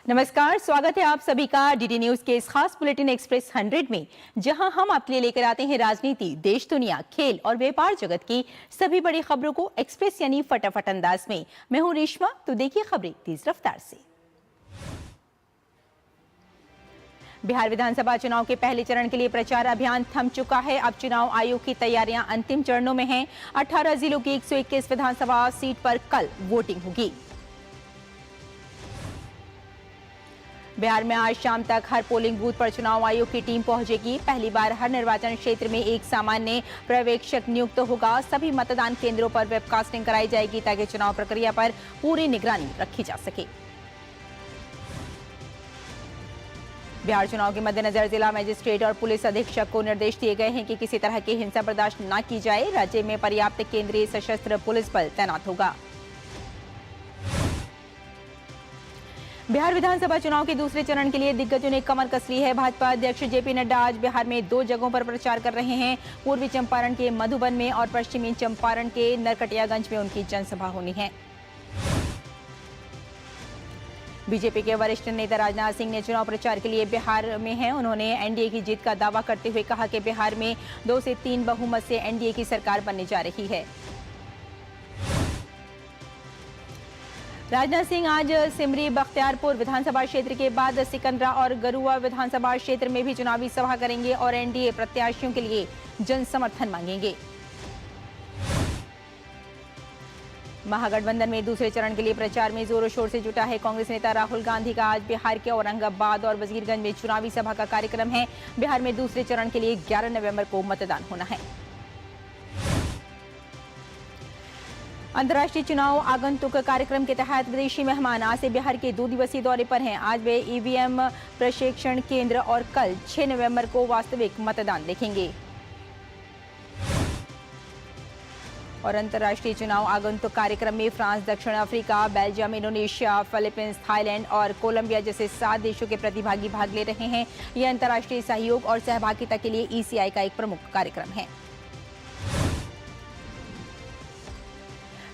नमस्कार, स्वागत है आप सभी का डीडी न्यूज के इस खास बुलेटिन एक्सप्रेस 100 में, जहां हम आपके लिए लेकर आते हैं राजनीति, देश दुनिया, खेल और व्यापार जगत की सभी बड़ी खबरों को एक्सप्रेस यानी फटाफट अंदाज में। मैं हूं रेशमा, तो देखिए खबरें तेज रफ्तार से। बिहार विधानसभा चुनाव के पहले चरण के लिए प्रचार अभियान थम चुका है। अब चुनाव आयोग की तैयारियां अंतिम चरणों में हैं। 18 जिलों की 121 विधानसभा सीट पर कल वोटिंग होगी। बिहार में आज शाम तक हर पोलिंग बूथ पर चुनाव आयोग की टीम पहुंचेगी। पहली बार हर निर्वाचन क्षेत्र में एक सामान्य पर्यवेक्षक नियुक्त होगा। सभी मतदान केंद्रों पर वेबकास्टिंग कराई जाएगी ताकि चुनाव प्रक्रिया पर पूरी निगरानी रखी जा सके। बिहार चुनाव के मद्देनजर जिला मजिस्ट्रेट और पुलिस अधीक्षक को निर्देश दिए गए हैं कि किसी तरह की हिंसा बर्दाश्त न की जाए। राज्य में पर्याप्त केंद्रीय सशस्त्र पुलिस बल तैनात होगा। बिहार विधानसभा चुनाव के दूसरे चरण के लिए दिग्गजों ने कमर कस ली है। भाजपा अध्यक्ष जेपी नड्डा आज बिहार में 2 जगहों पर प्रचार कर रहे हैं। पूर्वी चंपारण के मधुबन में और पश्चिमी चंपारण के नरकटियागंज में उनकी जनसभा होनी है। बीजेपी के वरिष्ठ नेता राजनाथ सिंह ने चुनाव प्रचार के लिए बिहार में हैं। उन्होंने एनडीए की जीत का दावा करते हुए कहा कि बिहार में 2 से 3 बहुमत से एनडीए की सरकार बनने जा रही है। राजनाथ सिंह आज सिमरी बख्तियारपुर विधानसभा क्षेत्र के बाद सिकंदरा और गरुआ विधानसभा क्षेत्र में भी चुनावी सभा करेंगे और एनडीए प्रत्याशियों के लिए जन समर्थन मांगेंगे। महागठबंधन में दूसरे चरण के लिए प्रचार में जोरों शोर से जुटा है। कांग्रेस नेता राहुल गांधी का आज बिहार के औरंगाबाद और वजीरगंज में चुनावी सभा का कार्यक्रम है। बिहार में दूसरे चरण के लिए 11 नवंबर को मतदान होना है। अंतर्राष्ट्रीय चुनाव आगंतुक कार्यक्रम के तहत विदेशी मेहमान आज से बिहार के 2 दिवसीय दौरे पर हैं। आज वे ईवीएम प्रशिक्षण केंद्र और कल 6 नवंबर को वास्तविक मतदान देखेंगे। और अंतर्राष्ट्रीय चुनाव आगंतुक कार्यक्रम में फ्रांस, दक्षिण Africa, Belgium, Indonesia, Philippines, Thailand और कोलंबिया जैसे 7 देशों के प्रतिभागी भाग ले रहे हैं। यह अंतर्राष्ट्रीय सहयोग और सहभागिता के लिए ईसीआई का एक प्रमुख कार्यक्रम है।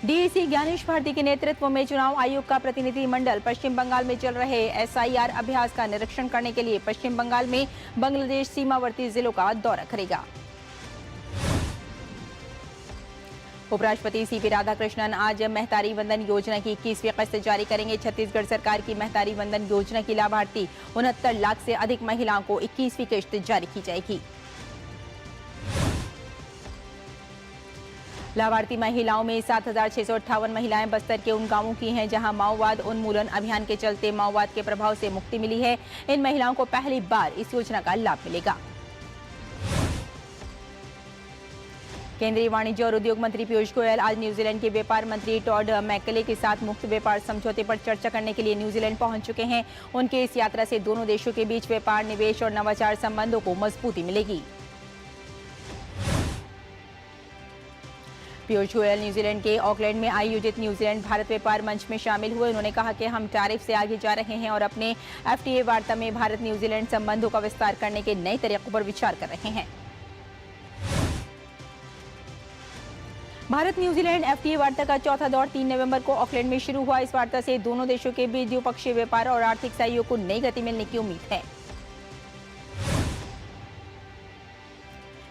डीईसी ज्ञानेश भारती के नेतृत्व में चुनाव आयोग का प्रतिनिधि मंडल पश्चिम बंगाल में चल रहे एसआईआर अभ्यास का निरीक्षण करने के लिए पश्चिम बंगाल में बांग्लादेश सीमावर्ती जिलों का दौरा करेगा। उपराष्ट्रपति सीपी राधाकृष्णन आज महतारी वंदन योजना की 21वीं किस्त जारी करेंगे। छत्तीसगढ़ सरकार की महतारी वंदन योजना की लाभार्थी 69 लाख से अधिक महिलाओं को 21वीं किस्त जारी की जाएगी। लाभार्थी महिलाओं में 7,658 महिलाएं बस्तर के उन गांवों की हैं जहां माओवाद उन्मूलन अभियान के चलते माओवाद के प्रभाव से मुक्ति मिली है। इन महिलाओं को पहली बार इस योजना का लाभ मिलेगा। केंद्रीय वाणिज्य और उद्योग मंत्री पीयूष गोयल आज न्यूजीलैंड के व्यापार मंत्री टॉड मैकले के साथ मुक्त व्यापार समझौते पर चर्चा करने के लिए न्यूजीलैंड पहुंच चुके हैं। उनके इस यात्रा से दोनों देशों के बीच व्यापार, निवेश और नवाचार संबंधों को मजबूती मिलेगी। पीयूष गोयल न्यूजीलैंड के ऑकलैंड में आयोजित न्यूजीलैंड भारत व्यापार मंच में शामिल हुए। उन्होंने कहा कि हम टैरिफ से आगे जा रहे हैं और अपने एफटीए वार्ता में भारत न्यूजीलैंड संबंधों का विस्तार करने के नए तरीकों पर विचार कर रहे हैं। भारत न्यूजीलैंड एफटीए वार्ता का चौथा दौर 3 नवंबर को ऑकलैंड में शुरू हुआ। इस वार्ता से दोनों देशों के बीच द्विपक्षीय व्यापार और आर्थिक सहयोग को नई गति मिलने की उम्मीद है।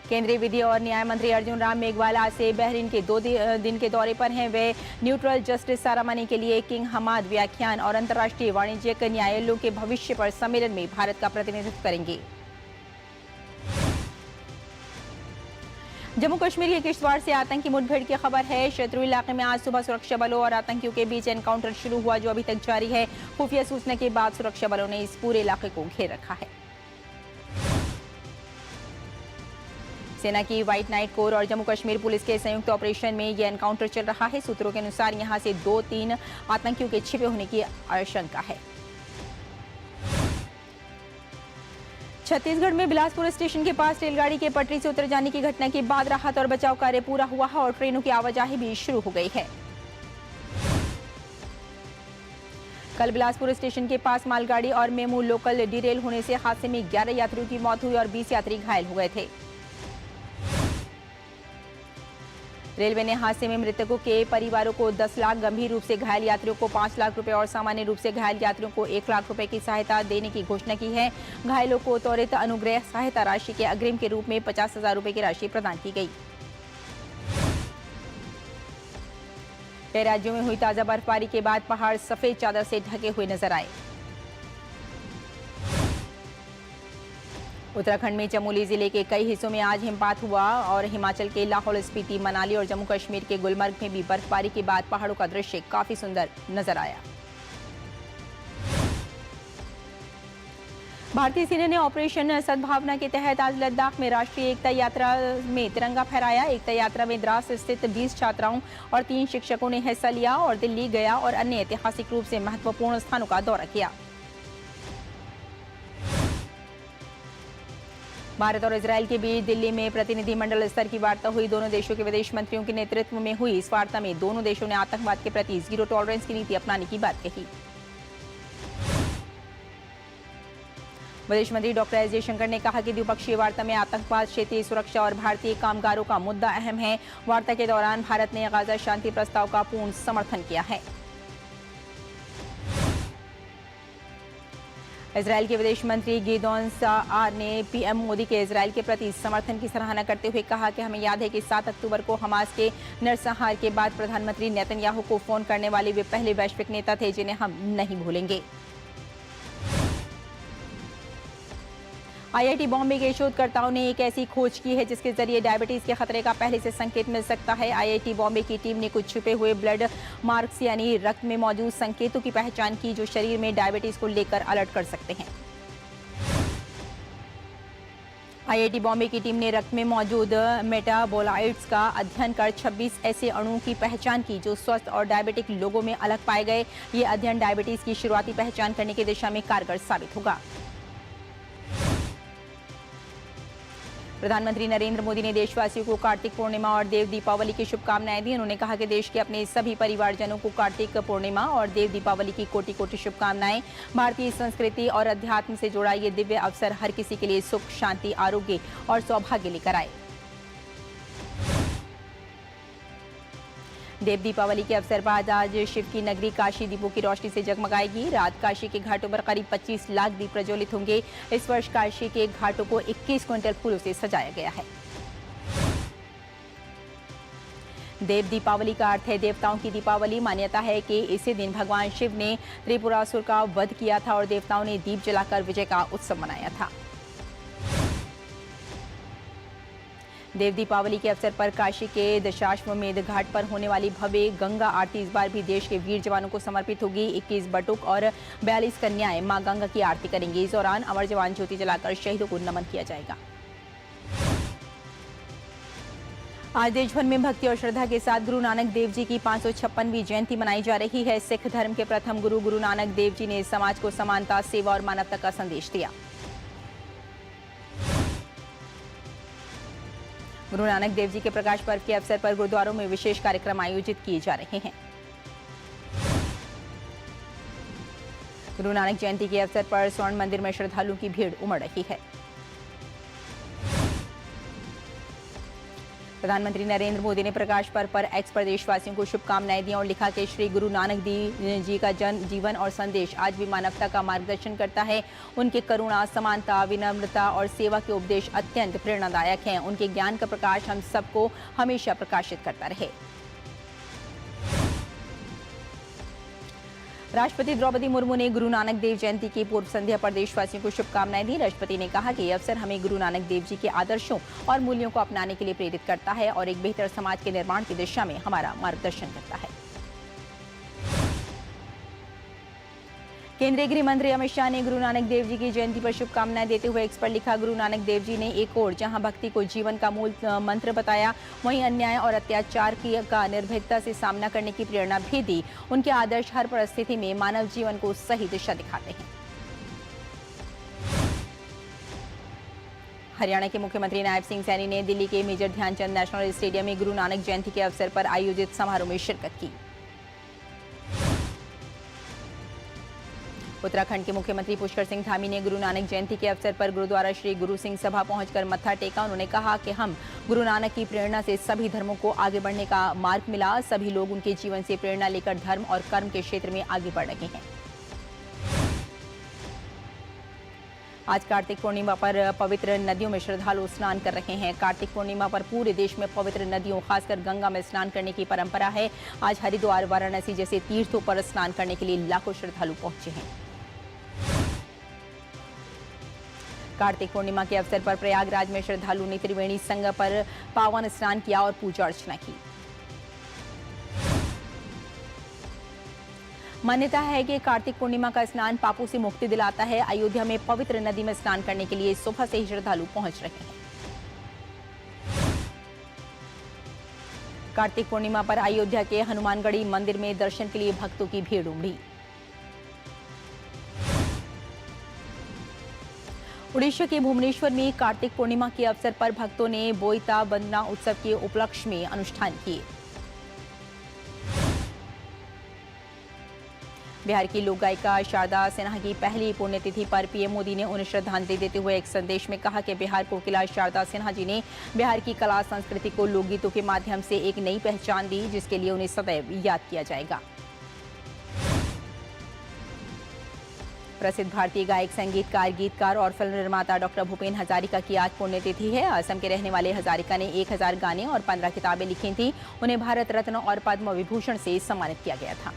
केंद्रीय विधि और न्याय मंत्री अर्जुन राम मेघवाल आज से बहरीन के 2 दिन के दौरे पर हैं। वे न्यूट्रल जस्टिस सेरेमनी के लिए किंग हमाद व्याख्यान और अंतर्राष्ट्रीय वाणिज्यिक न्यायालयों के भविष्य पर सम्मेलन में भारत का प्रतिनिधित्व करेंगे। जम्मू कश्मीर के किश्तवाड़ से आतंकी मुठभेड़ की खबर है। शत्रु इलाके में आज सुबह सुरक्षा बलों और आतंकियों के बीच एनकाउंटर शुरू हुआ, जो अभी तक जारी है। खुफिया सूचना के बाद सुरक्षा बलों ने इस पूरे इलाके को घेर रखा है। सेना की व्हाइट नाइट कोर और जम्मू कश्मीर पुलिस के संयुक्त ऑपरेशन में यह एनकाउंटर चल रहा है। सूत्रों के अनुसार यहां से 2-3 आतंकियों के छिपे होने की आशंका है। छत्तीसगढ़ में बिलासपुर स्टेशन के पास रेलगाड़ी के पटरी से उतर जाने की घटना के बाद राहत और बचाव कार्य पूरा हुआ है और ट्रेनों की आवाजाही भी शुरू हो गई है। कल बिलासपुर स्टेशन के पास मालगाड़ी और मेमू लोकल डिरेल होने से हादसे में 11 यात्रियों की मौत हुई और 20 यात्री घायल हो गए थे। रेलवे ने हादसे में मृतकों के परिवारों को 10 लाख, गंभीर रूप से घायल यात्रियों को 5 लाख रुपए और सामान्य रूप से घायल यात्रियों को 1 लाख रुपए की सहायता देने की घोषणा की है। घायलों को त्वरित अनुग्रह सहायता राशि के अग्रिम के रूप में 50,000 रुपए की राशि प्रदान की गई। कई राज्यों में हुई ताजा बर्फबारी के बाद पहाड़ सफेद चादर से ढके हुए नजर आए। उत्तराखंड में चमोली जिले के कई हिस्सों में आज हिमपात हुआ और हिमाचल के लाहौल स्पीति, मनाली और जम्मू कश्मीर के गुलमर्ग में भी बर्फबारी के बाद पहाड़ों का दृश्य काफी सुंदर नजर आया। भारतीय सेना ने ऑपरेशन सद्भावना के तहत आज लद्दाख में राष्ट्रीय एकता यात्रा में तिरंगा फहराया। एकता यात्रा में द्रास स्थित 20 छात्राओं और 3 शिक्षकों ने हिस्सा लिया और दिल्ली, गया और अन्य ऐतिहासिक रूप से महत्वपूर्ण स्थानों का दौरा किया। भारत और इजरायल के बीच दिल्ली में प्रतिनिधिमंडल स्तर की वार्ता हुई। दोनों देशों के विदेश मंत्रियों के नेतृत्व में हुई इस वार्ता में दोनों देशों ने आतंकवाद के प्रति जीरो टॉलरेंस की नीति अपनाने की बात कही। विदेश मंत्री डॉक्टर एस जयशंकर ने कहा कि द्विपक्षीय वार्ता में आतंकवाद, क्षेत्रीय सुरक्षा और भारतीय कामगारों का मुद्दा अहम है। वार्ता के दौरान भारत ने गाजा शांति प्रस्ताव का पूर्ण समर्थन किया है। इजरायल के विदेश मंत्री गिदोन साआर ने पीएम मोदी के इजरायल के प्रति समर्थन की सराहना करते हुए कहा कि हमें याद है कि 7 अक्टूबर को हमास के नरसंहार के बाद प्रधानमंत्री नेतन्याहू को फोन करने वाले वे पहले वैश्विक नेता थे जिन्हें हम नहीं भूलेंगे। आईआईटी बॉम्बे के शोधकर्ताओं ने एक ऐसी खोज की है जिसके जरिए डायबिटीज के खतरे का पहले से संकेत मिल सकता है। आईआईटी बॉम्बे की टीम ने कुछ छुपे हुए ब्लड मार्क्स यानी रक्त में मौजूद संकेतों की पहचान की जो शरीर में डायबिटीज को लेकर अलर्ट कर सकते हैं। आईआईटी बॉम्बे की टीम ने रक्त में मौजूद मेटाबोलाइट्स का अध्ययन कर 26 ऐसे अणुओं की पहचान की जो स्वस्थ और डायबिटिक लोगों में अलग पाए गए। ये अध्ययन डायबिटीज की शुरुआती पहचान करने की दिशा में कारगर साबित होगा। प्रधानमंत्री नरेंद्र मोदी ने देशवासियों को कार्तिक पूर्णिमा और देव दीपावली की शुभकामनाएं दी। उन्होंने कहा कि देश के अपने सभी परिवारजनों को कार्तिक पूर्णिमा और देव दीपावली की कोटि कोटि शुभकामनाएं। भारतीय संस्कृति और अध्यात्म से जुड़ा ये दिव्य अवसर हर किसी के लिए सुख, शांति, आरोग्य और सौभाग्य लेकर आए। देव दीपावली के अवसर पर आज शिव की नगरी काशी दीपों की रोशनी से जगमगाएगी। रात काशी के घाटों पर करीब 25 लाख दीप प्रज्वलित होंगे। इस वर्ष काशी के घाटों को 21 क्विंटल फूलों से सजाया गया है। देव दीपावली का अर्थ है देवताओं की दीपावली। मान्यता है कि इसी दिन भगवान शिव ने त्रिपुरासुर का वध किया था और देवताओं ने दीप जलाकर विजय का उत्सव मनाया था। देव दीपावली के अवसर पर काशी के दशाश्वमेध घाट पर होने वाली भव्य गंगा आरती इस बार भी देश के वीर जवानों को समर्पित होगी। 21 बटुक और 42 कन्याएं मां गंगा की आरती करेंगी। इस दौरान अमर जवान ज्योति जलाकर शहीदों को नमन किया जाएगा। आज देश भर में भक्ति और श्रद्धा के साथ गुरु नानक देव जी की 556वीं जयंती मनाई जा रही है। सिख धर्म के प्रथम गुरु नानक देव जी ने समाज को समानता, सेवा और मानवता का संदेश दिया। गुरु नानक देव जी के प्रकाश पर्व के अवसर पर गुरुद्वारों में विशेष कार्यक्रम आयोजित किए जा रहे हैं। गुरु नानक जयंती के अवसर पर स्वर्ण मंदिर में श्रद्धालुओं की भीड़ उमड़ रही है। प्रधानमंत्री नरेंद्र मोदी ने प्रकाश पर्व पर एक्स पर देशवासियों को शुभकामनाएं दी और लिखा कि श्री गुरु नानक देव जी का जीवन और संदेश आज भी मानवता का मार्गदर्शन करता है। उनके करुणा, समानता, विनम्रता और सेवा के उपदेश अत्यंत प्रेरणादायक हैं। उनके ज्ञान का प्रकाश हम सबको हमेशा प्रकाशित करता रहे। राष्ट्रपति द्रौपदी मुर्मू ने गुरु नानक देव जयंती की पूर्व संध्या पर देशवासियों को शुभकामनाएं दी। राष्ट्रपति ने कहा कि यह अवसर हमें गुरु नानक देव जी के आदर्शों और मूल्यों को अपनाने के लिए प्रेरित करता है और एक बेहतर समाज के निर्माण की दिशा में हमारा मार्गदर्शन करता है। केंद्रीय गृह मंत्री अमित शाह ने गुरु नानक देव जी की जयंती पर शुभकामनाएं देते हुए एक्स पर लिखा, गुरु नानक देव जी ने एक ओर जहां भक्ति को जीवन का मूल मंत्र बताया, वहीं अन्याय और अत्याचार का निर्भीकता से सामना करने की प्रेरणा भी दी। उनके आदर्श हर परिस्थिति में मानव जीवन को सही दिशा दिखाते हैं। हरियाणा के मुख्यमंत्री नायब सिंह सैनी ने दिल्ली के मेजर ध्यानचंद नेशनल स्टेडियम में गुरु नानक जयंती के अवसर पर आयोजित समारोह में शिरकत की। उत्तराखंड के मुख्यमंत्री पुष्कर सिंह धामी ने गुरु नानक जयंती के अवसर पर गुरुद्वारा श्री गुरु सिंह सभा पहुंचकर मत्था टेका। उन्होंने कहा कि हम गुरु नानक की प्रेरणा से सभी धर्मों को आगे बढ़ने का मार्ग मिला। सभी लोग उनके जीवन से प्रेरणा लेकर धर्म और कर्म के क्षेत्र में आगे बढ़ रहे हैं। आज कार्तिक पूर्णिमा पर पवित्र नदियों में श्रद्धालु स्नान कर रहे हैं। कार्तिक पूर्णिमा पर पूरे देश में पवित्र नदियों, खासकर गंगा में स्नान करने की परंपरा है। आज हरिद्वार, वाराणसी जैसे तीर्थों पर स्नान करने के लिए लाखों श्रद्धालु पहुंचे हैं। कार्तिक पूर्णिमा के अवसर पर प्रयागराज में श्रद्धालु ने त्रिवेणी संगम पर पावन स्नान किया और पूजा अर्चना की। मान्यता है कि कार्तिक पूर्णिमा का स्नान पापों से मुक्ति दिलाता है। अयोध्या में पवित्र नदी में स्नान करने के लिए सुबह से ही श्रद्धालु पहुंच रहे हैं। कार्तिक पूर्णिमा पर अयोध्या के हनुमानगढ़ी मंदिर में दर्शन के लिए भक्तों की भीड़ उमड़ी। उड़ीसा के भुवनेश्वर में कार्तिक पूर्णिमा के अवसर पर भक्तों ने बोईता बंदना उत्सव के उपलक्ष्य में अनुष्ठान किए। बिहार की लोक गायिका शारदा सिन्हा की पहली पुण्यतिथि पर पीएम मोदी ने उन्हें श्रद्धांजलि देते हुए एक संदेश में कहा कि बिहार कोकिला शारदा सिन्हा जी ने बिहार की कला संस्कृति को लोकगीतों के माध्यम से एक नई पहचान दी, जिसके लिए उन्हें सदैव याद किया जाएगा। प्रसिद्ध भारतीय गायक, संगीतकार, गीतकार और फिल्म निर्माता डॉक्टर भूपेन हजारिका की आज पुण्यतिथि है। असम के रहने वाले हजारिका ने 1000 गाने और 15 किताबें लिखी थीं। उन्हें भारत रत्न और पद्म विभूषण से सम्मानित किया गया था।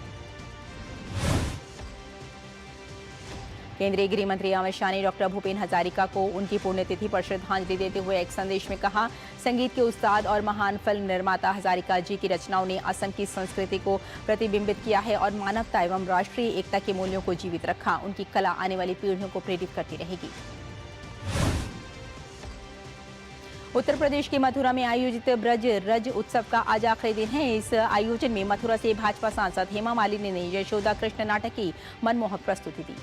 केंद्रीय गृह मंत्री अमित शाह ने डॉक्टर भूपेन हजारिका को उनकी पुण्यतिथि पर श्रद्धांजलि देते हुए एक संदेश में कहा, संगीत के उस्ताद और महान फिल्म निर्माता हजारिका जी की रचनाओं ने असम की संस्कृति को प्रतिबिंबित किया है और मानवता एवं राष्ट्रीय एकता के मूल्यों को जीवित रखा। उनकी कला आने वाली पीढ़ियों को प्रेरित करती रहेगी। उत्तर प्रदेश के मथुरा में आयोजित ब्रज रज उत्सव का आज आखिरी दिन है। इस आयोजन में मथुरा से भाजपा सांसद हेमा मालिनी ने यशोदा कृष्ण नाटक की मनमोहक प्रस्तुति दी।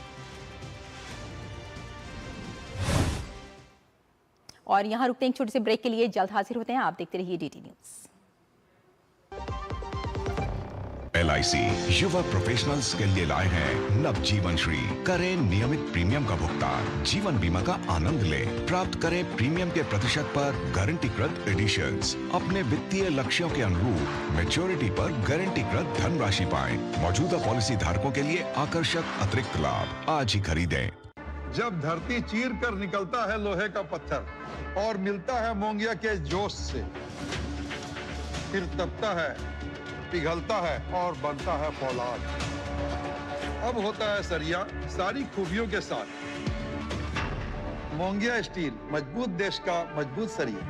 और यहाँ रुकते हैं एक छोटे से ब्रेक के लिए, जल्द हाजिर होते हैं। आप देखते रहिए डीटी न्यूज। LIC युवा प्रोफेशनल्स के लिए लाए हैं नवजीवन श्री। करें नियमित प्रीमियम का भुगतान, जीवन बीमा का आनंद लें, प्राप्त करें प्रीमियम के प्रतिशत पर गारंटीकृत एडिशंस। अपने वित्तीय लक्ष्यों के अनुरूप मैच्योरिटी पर गारंटीकृत धनराशि पाएं। मौजूदा पॉलिसी धारकों के लिए आकर्षक अतिरिक्त लाभ। आज ही खरीदें। जब धरती चीर कर निकलता है लोहे का पत्थर और मिलता है मोंगिया के जोश से, फिर तपता है, पिघलता है और बनता है फौलाद। अब होता है सरिया सारी खूबियों के साथ। मोंगिया स्टील, मजबूत देश का मजबूत सरिया।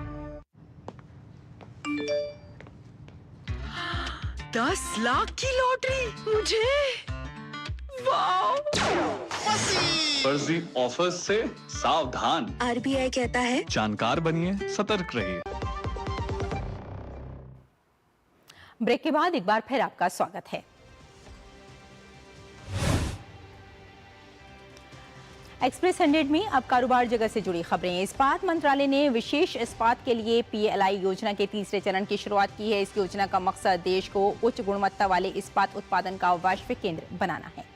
10 लाख की लॉटरी मुझे, वाह! फर्जी ऑफर्स से सावधान। RBI कहता है जानकार बनिए, सतर्क रहिए। ब्रेक के बाद एक बार फिर आपका स्वागत है। एक्सप्रेस 100 में अब कारोबार जगत से जुड़ी खबरें। इस्पात मंत्रालय ने विशेष इस्पात के लिए PLI योजना के तीसरे चरण की शुरुआत की है। इस योजना का मकसद देश को उच्च गुणवत्ता वाले इस्पात उत्पादन का वैश्विक केंद्र बनाना है।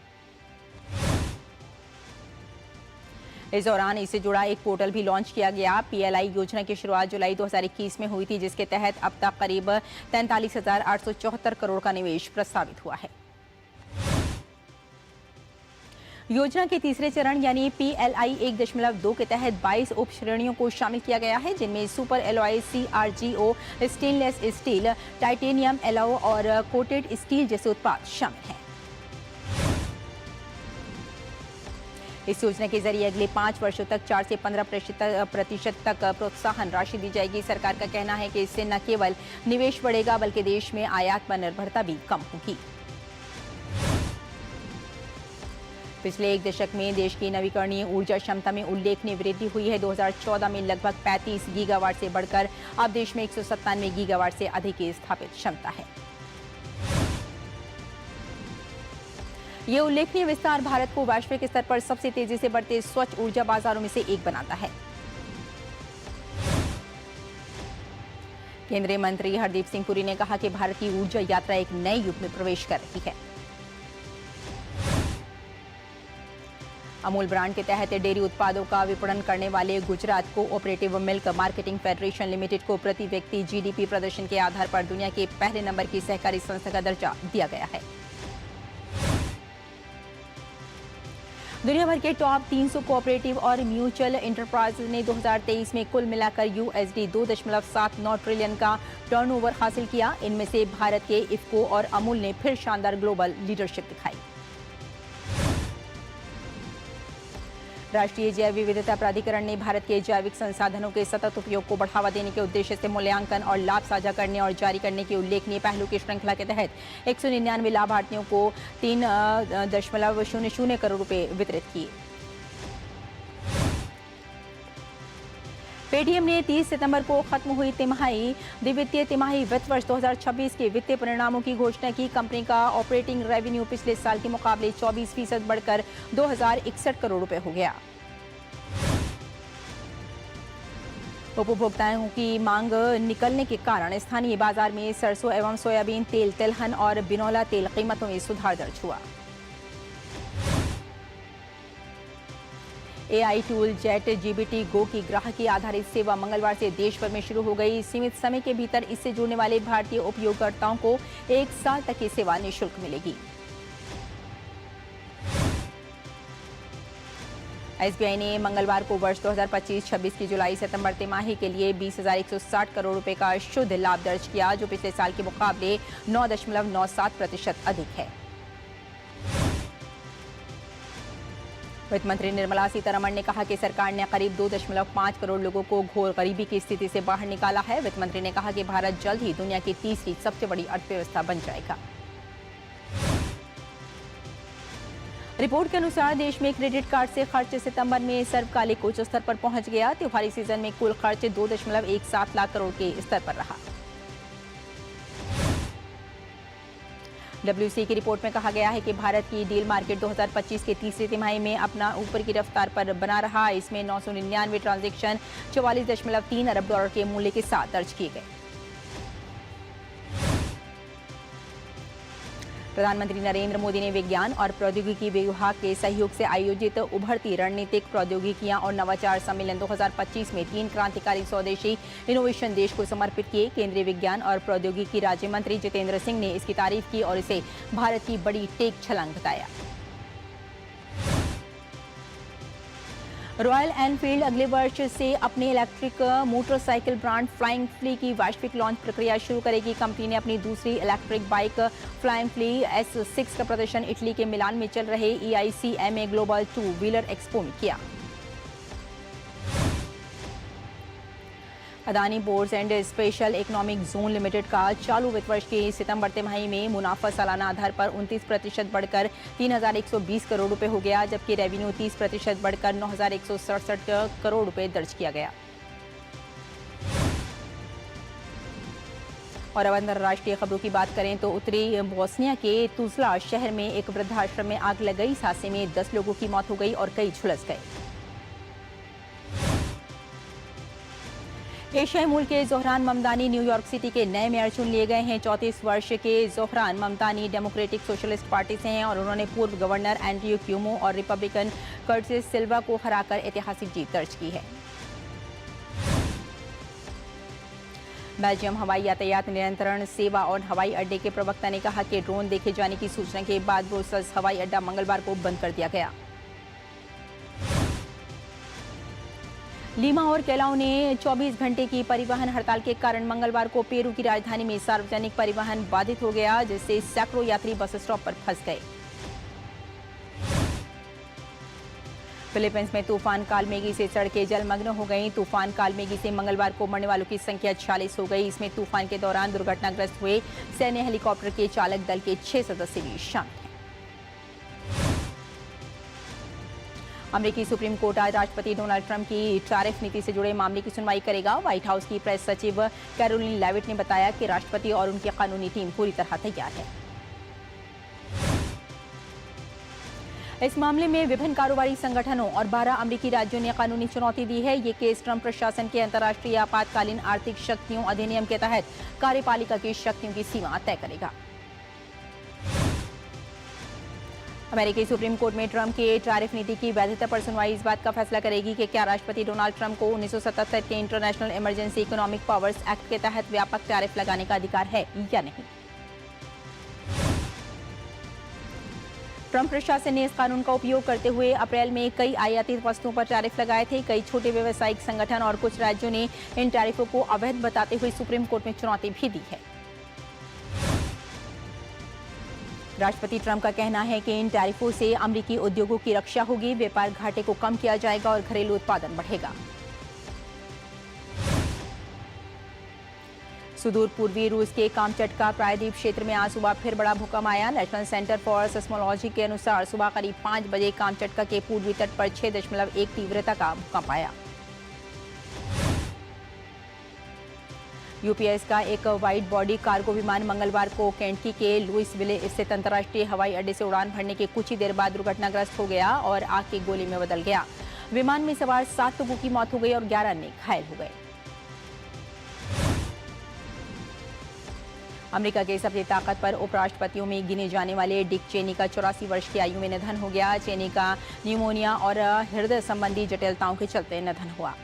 इस दौरान इससे जुड़ा एक पोर्टल भी लॉन्च किया गया। PLI योजना की शुरुआत जुलाई 2021 में हुई थी, जिसके तहत अब तक करीब 43,874 करोड़ का निवेश प्रस्तावित हुआ है। योजना के तीसरे चरण यानी PLI 1.2 के तहत 22 उप श्रेणियों को शामिल किया गया है, जिनमें super alloy, CRGO, stainless steel, titanium alloy और कोटेड स्टील जैसे उत्पाद शामिल हैं। इस योजना के जरिए अगले 5 वर्षों तक 4 से 15% तक प्रोत्साहन राशि दी जाएगी। सरकार का कहना है कि इससे न केवल निवेश बढ़ेगा बल्कि देश में आयात पर निर्भरता भी कम होगी। पिछले एक दशक में देश की नवीकरणीय ऊर्जा क्षमता में उल्लेखनीय वृद्धि हुई है। 2014 में लगभग 35 गीगावाट से बढ़कर अब देश में 197 गीगावाट से अधिक की स्थापित क्षमता है। ये उल्लेखनीय विस्तार भारत को वैश्विक स्तर पर सबसे तेजी से बढ़ते स्वच्छ ऊर्जा बाजारों में से एक बनाता है। केंद्रीय मंत्री हरदीप सिंह पुरी ने कहा कि भारत की ऊर्जा यात्रा एक नए युग में प्रवेश कर रही है। अमूल ब्रांड के तहत डेयरी उत्पादों का विपणन करने वाले Gujarat cooperative milk marketing federation limited को प्रति व्यक्ति जीडीपी प्रदर्शन के आधार पर दुनिया के पहले नंबर की सहकारी संस्था का दर्जा दिया गया है। दुनिया भर के टॉप 300 कोऑपरेटिव और म्यूचुअल एंटरप्राइज ने 2023 में कुल मिलाकर USD 2.79 ट्रिलियन का टर्नओवर हासिल किया। इनमें से भारत के इफ्को और अमूल ने फिर शानदार ग्लोबल लीडरशिप दिखाई। राष्ट्रीय जैव विविधता प्राधिकरण ने भारत के जैविक संसाधनों के सतत उपयोग को बढ़ावा देने के उद्देश्य से मूल्यांकन और लाभ साझा करने और जारी करने के उल्लेखनीय पहलू की श्रृंखला के तहत 199 लाभार्थियों को 3.00 करोड़ रुपए वितरित किए। पेटीएम ने 30 सितंबर को खत्म हुई द्वितीय तिमाही वित्त वर्ष 2026 के वित्तीय परिणामों की घोषणा की। कंपनी का ऑपरेटिंग रेवेन्यू पिछले साल के मुकाबले 24% बढ़कर 2061 करोड़ रुपए हो गया। उपभोक्ताओं की मांग निकलने के कारण स्थानीय बाजार में सरसों एवं सोयाबीन तेल, तिलहन और बिनौला तेल कीमतों में सुधार दर्ज हुआ। AI टूल जेट GBT गो की ग्राहकी आधारित सेवा मंगलवार से देश भर में शुरू हो गई। सीमित समय के भीतर इससे जुड़ने वाले भारतीय उपयोगकर्ताओं को 1 साल तक की सेवा निःशुल्क मिलेगी। SBI ने मंगलवार को वर्ष 2025-26 की जुलाई-सितंबर तिमाही के लिए 20,160 करोड़ रुपए का शुद्ध लाभ दर्ज किया, जो पिछले साल के मुकाबले 9.97% अधिक है। वित्त मंत्री निर्मला सीतारमण ने कहा कि सरकार ने करीब 2.5 करोड़ लोगों को घोर गरीबी की स्थिति से बाहर निकाला है। वित्त मंत्री ने कहा कि भारत जल्द ही दुनिया की तीसरी सबसे बड़ी अर्थव्यवस्था बन जाएगा। रिपोर्ट के अनुसार देश में क्रेडिट कार्ड से खर्च सितंबर में सर्वकालिक उच्च स्तर पर पहुंच गया। त्योहारी सीजन में कुल खर्च 2.17 लाख करोड़ के स्तर पर रहा। WC की रिपोर्ट में कहा गया है कि भारत की डील मार्केट 2025 के तीसरी तिमाही में अपना ऊपर की रफ्तार पर बना रहा। इसमें 999 ट्रांजैक्शन 44.3 अरब डॉलर के मूल्य के साथ दर्ज किए गए। प्रधानमंत्री नरेंद्र मोदी ने विज्ञान और प्रौद्योगिकी विभाग के सहयोग से आयोजित उभरती रणनीतिक प्रौद्योगिकियां और नवाचार सम्मेलन 2025 में 3 क्रांतिकारी स्वदेशी इनोवेशन देश को समर्पित किए। केंद्रीय विज्ञान और प्रौद्योगिकी राज्य मंत्री जितेंद्र सिंह ने इसकी तारीफ की और इसे भारत की बड़ी टेक छलांग बताया। रॉयल एनफील्ड अगले वर्ष से अपने electric motorcycle brand flying flea की वैश्विक लॉन्च प्रक्रिया शुरू करेगी। कंपनी ने अपनी दूसरी electric bike flying flee S6 का प्रदर्शन इटली के मिलान में चल रहे EICMA ग्लोबल 2 व्हीलर एक्सपो में किया। Adani ports and special economic zone limited का चालू वित्त वर्ष की सितंबर तिमाही में मुनाफा सालाना आधार पर 29% बढ़कर 3,120 करोड़ रुपए हो गया, जबकि रेवेन्यू 30% बढ़कर 9,167 करोड़ रुपए दर्ज किया गया। और अब अंतर्राष्ट्रीय खबरों की बात करें तो उत्तरी बोस्निया के तुजला शहर में एक वृद्धाश्रम में आग लग गई। इस हादसे में 10 लोगों की मौत हो गई और कई झुलस गए। एशियाई मूल के जोहरान ममदानी न्यूयॉर्क सिटी के नए मेयर चुन लिए गए हैं। 34 वर्ष के Zohran Mamdani democratic socialist party से हैं और उन्होंने पूर्व गवर्नर एंड्रयू क्यूमो और रिपब्लिकन कर्टिस सिल्वा को हराकर ऐतिहासिक जीत दर्ज की है। बेल्जियम हवाई यातायात नियंत्रण सेवा और हवाई अड्डे के प्रवक्ता ने कहा कि ड्रोन देखे जाने की सूचना के बाद ब्रुसेल्स हवाई अड्डा मंगलवार को बंद कर दिया गया। लीमा और केलाऊ ने 24 घंटे की परिवहन हड़ताल के कारण मंगलवार को पेरू की राजधानी में सार्वजनिक परिवहन बाधित हो गया, जिससे सैकड़ों यात्री बस स्टॉप पर फंस गए। फिलीपींस में तूफान कालमेगी से सड़कें जलमग्न हो गईं। तूफान कालमेगी से मंगलवार को मरने वालों की संख्या 46 हो गई। इसमें तूफान के दौरान दुर्घटनाग्रस्त हुए सैन्य हेलीकॉप्टर के चालक दल के 6 सदस्य भी शामिल हैं। अमेरिकी सुप्रीम कोर्ट आज राष्ट्रपति डोनाल्ड ट्रंप की टैरिफ नीति से जुड़े मामले की सुनवाई करेगा। व्हाइट हाउस की प्रेस सचिव कैरोलिन लेविट ने बताया कि राष्ट्रपति और उनकी कानूनी टीम पूरी तरह तैयार है। इस मामले में विभिन्न कारोबारी संगठनों और 12 अमेरिकी राज्यों ने कानूनी चुनौती दी है। ये केस ट्रंप प्रशासन के अंतर्राष्ट्रीय आपातकालीन आर्थिक शक्तियों अधिनियम के तहत कार्यपालिका की शक्तियों की सीमा तय करेगा। अमेरिकी सुप्रीम कोर्ट में ट्रंप के टैरिफ नीति की वैधता पर सुनवाई इस बात का फैसला करेगी कि क्या राष्ट्रपति डोनाल्ड ट्रंप को 1977 के international emergency economic powers act के तहत व्यापक टैरिफ लगाने का अधिकार है या नहीं। ट्रंप प्रशासन ने इस कानून का उपयोग करते हुए अप्रैल में कई आयातित वस्तुओं पर टैरिफ लगाए थे। कई छोटे व्यावसायिक संगठन और कुछ राज्यों ने इन टैरिफों को अवैध बताते हुए सुप्रीम कोर्ट में चुनौती भी दी है। राष्ट्रपति ट्रंप का कहना है कि इन टैरिफों से अमेरिकी उद्योगों की रक्षा होगी, व्यापार घाटे को कम किया जाएगा और घरेलू उत्पादन बढ़ेगा। सुदूर पूर्वी रूस के कामचटका प्रायद्वीप क्षेत्र में आज सुबह फिर बड़ा भूकंप आया। नेशनल सेंटर फॉर सिस्मोलॉजी के अनुसार सुबह करीब 5 बजे कामचटका के पूर्वी तट पर 6.1 तीव्रता का भूकंप आया। यूपीएस का एक वाइड बॉडी कार्गो विमान मंगलवार को केंटकी के लुइसविले स्थित अंतर्राष्ट्रीय हवाई अड्डे से उड़ान भरने के कुछ ही देर बाद दुर्घटनाग्रस्त हो गया और आग की गोली में बदल गया। विमान में सवार 7 लोगों की मौत हो गई और 11 अन्य घायल हो गए। अमेरिका के सबसे ताकतवर उपराष्ट्रपतियों में गिने जाने वाले डिक चेनी का 84 वर्ष की आयु में निधन हो गया। चेनी का न्यूमोनिया और हृदय संबंधी जटिलताओं के चलते निधन हुआ।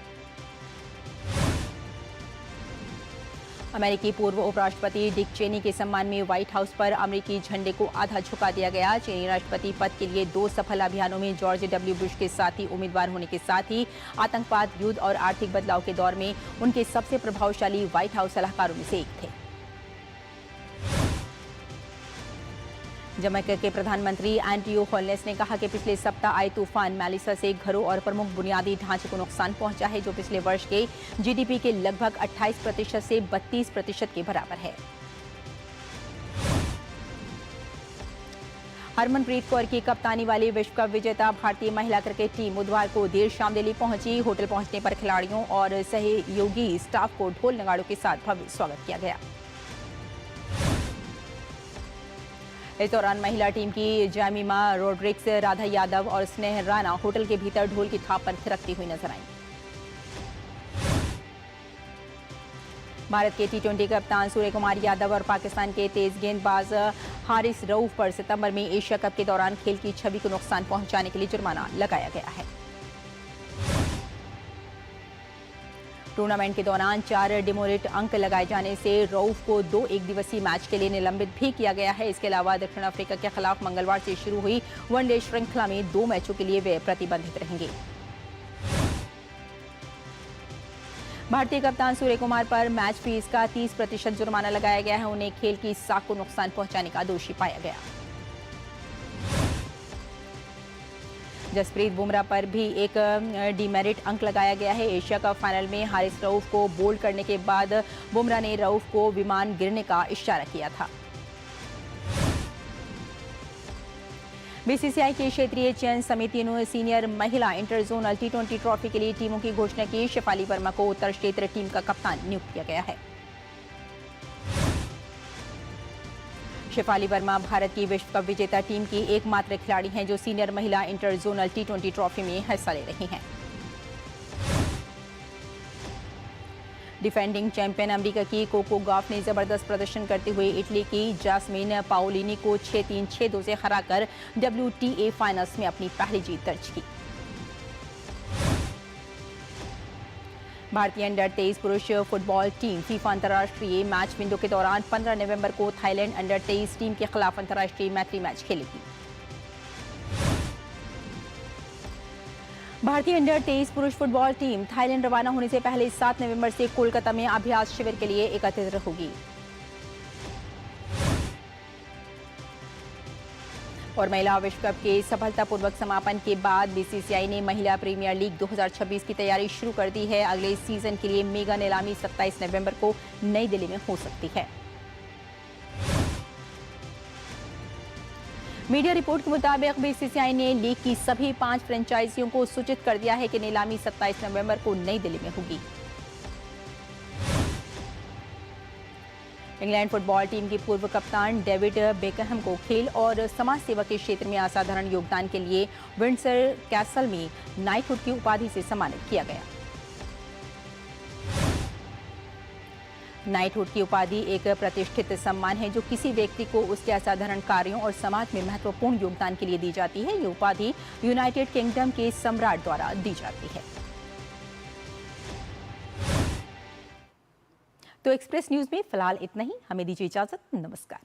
अमेरिकी पूर्व उपराष्ट्रपति डिक चेनी के सम्मान में व्हाइट हाउस पर अमेरिकी झंडे को आधा झुका दिया गया। चेनी राष्ट्रपति पद के लिए 2 सफल अभियानों में जॉर्ज डब्ल्यू बुश के साथ ही उम्मीदवार होने के साथ ही आतंकवाद, युद्ध और आर्थिक बदलाव के दौर में उनके सबसे प्रभावशाली व्हाइट हाउस सलाहकारों में से एक थे। जमैका के प्रधानमंत्री एंड्रयू होल्नेस ने कहा कि पिछले सप्ताह आए तूफान मेलिसा से घरों और प्रमुख बुनियादी ढांचे को नुकसान पहुंचा है, जो पिछले वर्ष के जीडीपी के लगभग 28% से 32% के बराबर है। हरमनप्रीत कौर की कप्तानी वाली विश्व कप विजेता भारतीय महिला क्रिकेट टीम बुधवार को देर शाम दिल्ली पहुंची। होटल पहुंचने पर खिलाड़ियों और सहयोगी स्टाफ को ढोल नगाड़ों के साथ भव्य स्वागत किया गया। इस दौरान महिला टीम की जैमिमा रोड्रिक्स, राधा यादव और स्नेह राणा होटल के भीतर ढोल की थाप पर थिरकती हुई नजर आईं। भारत के टी20 कप्तान सूर्य कुमार यादव और पाकिस्तान के तेज गेंदबाज हारिस रऊफ पर सितंबर में एशिया कप के दौरान खेल की छवि को नुकसान पहुंचाने के लिए जुर्माना लगाया गया है। टूर्नामेंट के दौरान 4 डिमोरेट अंक लगाए जाने से रऊफ को 2 एक दिवसीय मैच के लिए निलंबित भी किया गया है। इसके अलावा दक्षिण अफ्रीका के खिलाफ मंगलवार से शुरू हुई वनडे श्रृंखला में 2 मैचों के लिए वे प्रतिबंधित रहेंगे। भारतीय कप्तान सूर्य कुमार पर मैच फीस का 30% जुर्माना लगाया गया है। उन्हें खेल की साख को नुकसान पहुंचाने का दोषी पाया गया। जसप्रीत बुमराह पर भी एक डीमेरिट अंक लगाया गया है। एशिया कप फाइनल में हारिस रऊफ को बोल्ड करने के बाद बुमराह ने रऊफ को विमान गिरने का इशारा किया था। बीसीसीआई की क्षेत्रीय चयन समिति ने सीनियर महिला इंटरजोनल टी20 ट्रॉफी के लिए टीमों की घोषणा की। शेफाली वर्मा को उत्तर क्षेत्र टीम का कप्तान नियुक्त किया गया है। शेफाली वर्मा भारत की विश्व कप विजेता टीम की एकमात्र खिलाड़ी हैं जो सीनियर महिला इंटरजोनल टी20 ट्रॉफी में हिस्सा ले रही हैं। डिफेंडिंग चैंपियन अमेरिका की कोको गॉफ ने जबरदस्त प्रदर्शन करते हुए इटली की जास्मिन पाओलिनी को 6-3, 6-2 से हराकर WTA फाइनल्स में अपनी पहली जीत दर्ज की। भारतीय अंडर 23 पुरुष फुटबॉल टीम फीफा अंतर्राष्ट्रीय मैच विंडो के दौरान 15 नवंबर को थाईलैंड अंडर 23 टीम के खिलाफ अंतर्राष्ट्रीय मैत्री मैच खेलेगी। भारतीय अंडर 23 पुरुष फुटबॉल टीम थाईलैंड रवाना होने से पहले 7 नवंबर से कोलकाता में अभ्यास शिविर के लिए एकत्रित होगी। और महिला विश्व कप के सफलतापूर्वक समापन के बाद बीसीसीआई ने महिला प्रीमियर लीग 2026 की तैयारी शुरू कर दी है। अगले सीजन के लिए मेगा नीलामी 27 नवंबर को नई दिल्ली में हो सकती है। मीडिया रिपोर्ट के मुताबिक बीसीसीआई ने लीग की सभी 5 फ्रेंचाइजियों को सूचित कर दिया है कि नीलामी 27 नवंबर को नई दिल्ली में होगी। इंग्लैंड फुटबॉल टीम की पूर्व कप्तान डेविड बेकहम को खेल और समाज सेवा के क्षेत्र में असाधारण योगदान के लिए विंडसर कैसल में नाइटहुड की उपाधि से सम्मानित किया गया। नाइटहुड की उपाधि एक प्रतिष्ठित सम्मान है जो किसी व्यक्ति को उसके असाधारण कार्यों और समाज में महत्वपूर्ण योगदान के लिए दी जाती है। ये उपाधि यूनाइटेड किंगडम के सम्राट द्वारा दी जाती है। तो एक्सप्रेस न्यूज में फिलहाल इतना ही। हमें दीजिए इजाजत। नमस्कार।